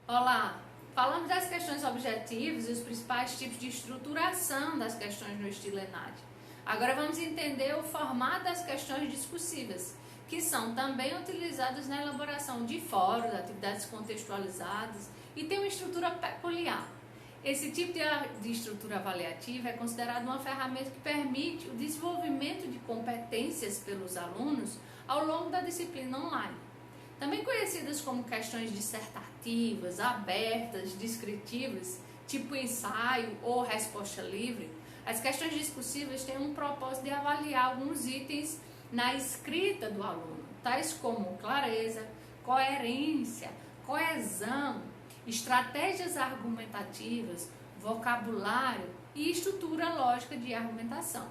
Olá, falamos das questões objetivas e os principais tipos de estruturação das questões no estilo ENAD. Agora vamos entender o formato das questões discursivas, que são também utilizadas na elaboração de fóruns, atividades contextualizadas e tem uma estrutura peculiar. Esse tipo de estrutura avaliativa é considerado uma ferramenta que permite o desenvolvimento de competências pelos alunos ao longo da disciplina online. Também conhecidas como questões dissertativas, abertas, descritivas, tipo ensaio ou resposta livre, as questões discursivas têm um propósito de avaliar alguns itens na escrita do aluno, tais como clareza, coerência, coesão, estratégias argumentativas, vocabulário e estrutura lógica de argumentação.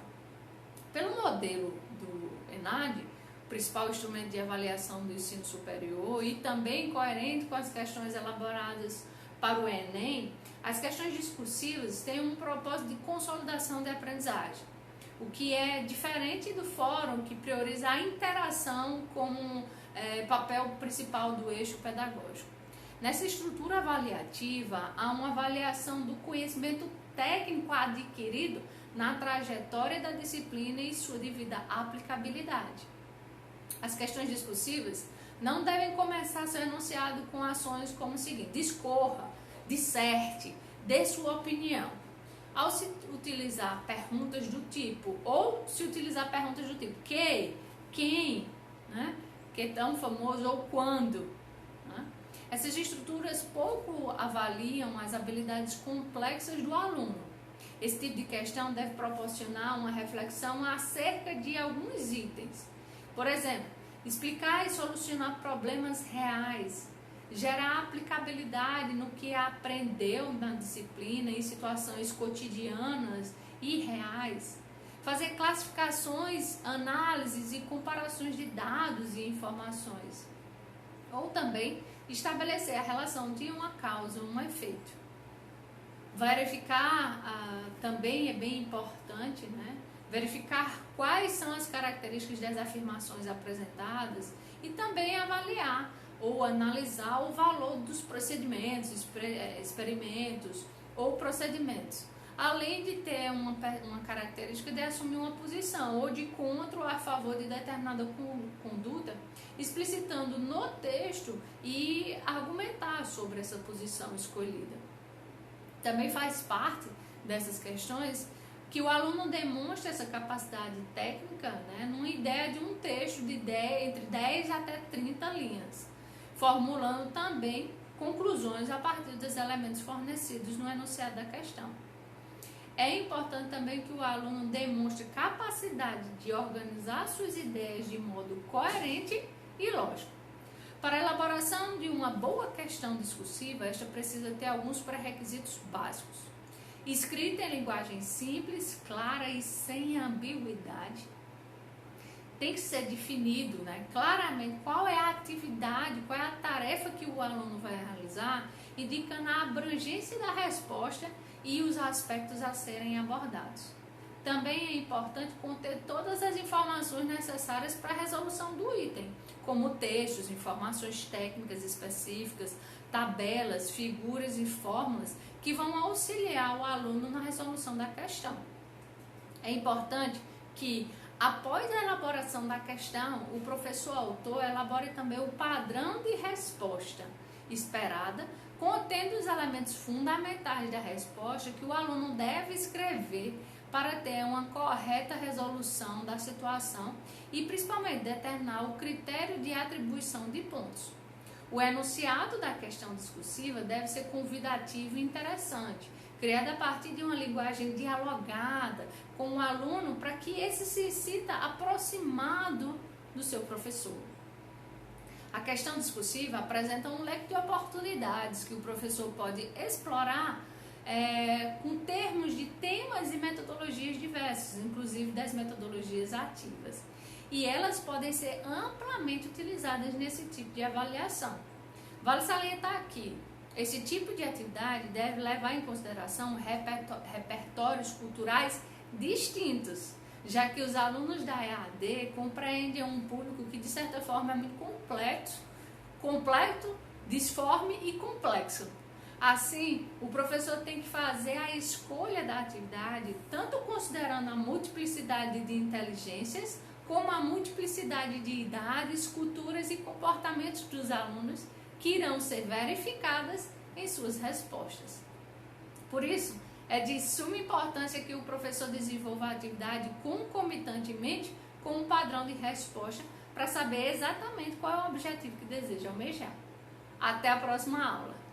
Pelo modelo do ENAD, principal instrumento de avaliação do ensino superior e também coerente com as questões elaboradas para o Enem, as questões discursivas têm um propósito de consolidação de aprendizagem, o que é diferente do fórum, que prioriza a interação como papel principal do eixo pedagógico. Nessa estrutura avaliativa, há uma avaliação do conhecimento técnico adquirido na trajetória da disciplina e sua devida aplicabilidade. As questões discursivas não devem começar seu enunciado com ações como o seguinte: discorra, disserte, dê sua opinião. Ao se utilizar perguntas do tipo, ou se utilizar perguntas do tipo que, quem, né? Que tão famoso, ou quando. Né? Essas estruturas pouco avaliam as habilidades complexas do aluno. Esse tipo de questão deve proporcionar uma reflexão acerca de alguns itens. Por exemplo, explicar e solucionar problemas reais, gerar aplicabilidade no que aprendeu na disciplina em situações cotidianas e reais, fazer classificações, análises e comparações de dados e informações, ou também estabelecer a relação de uma causa e um efeito. Verificar também é bem importante, né? Verificar quais são as características das afirmações apresentadas e também avaliar ou analisar o valor dos procedimentos, experimentos ou procedimentos, além de ter uma característica de assumir uma posição ou de contra ou a favor de determinada conduta, explicitando no texto e argumentar sobre essa posição escolhida. Também faz parte dessas questões que o aluno demonstre essa capacidade técnica, né, numa ideia de um texto de entre 10 até 30 linhas, formulando também conclusões a partir dos elementos fornecidos no enunciado da questão. É importante também que o aluno demonstre capacidade de organizar suas ideias de modo coerente e lógico. Para a elaboração de uma boa questão discursiva, esta precisa ter alguns pré-requisitos básicos. Escrita em linguagem simples, clara e sem ambiguidade. Tem que ser definido, né, claramente qual é a atividade, qual é a tarefa que o aluno vai realizar, indicando a abrangência da resposta e os aspectos a serem abordados. Também é importante conter todas as informações necessárias para a resolução do item, como textos, informações técnicas específicas, tabelas, figuras e fórmulas que vão auxiliar o aluno na resolução da questão. É importante que, após a elaboração da questão, o professor autor elabore também o padrão de resposta esperada, contendo os elementos fundamentais da resposta que o aluno deve escrever para ter uma correta resolução da situação e principalmente determinar o critério de atribuição de pontos. O enunciado da questão discursiva deve ser convidativo e interessante, criado a partir de uma linguagem dialogada com o aluno para que esse se sinta aproximado do seu professor. A questão discursiva apresenta um leque de oportunidades que o professor pode explorar com termos de temas e metodologias diversas, inclusive das metodologias ativas. E elas podem ser amplamente utilizadas nesse tipo de avaliação. Vale salientar aqui, esse tipo de atividade deve levar em consideração repertórios culturais distintos, já que os alunos da EAD compreendem um público que de certa forma é muito completo disforme e complexo. Assim, o professor tem que fazer a escolha da atividade, tanto considerando a multiplicidade de inteligências, como a multiplicidade de idades, culturas e comportamentos dos alunos, que irão ser verificadas em suas respostas. Por isso, é de suma importância que o professor desenvolva a atividade concomitantemente com um padrão de resposta para saber exatamente qual é o objetivo que deseja almejar. Até a próxima aula!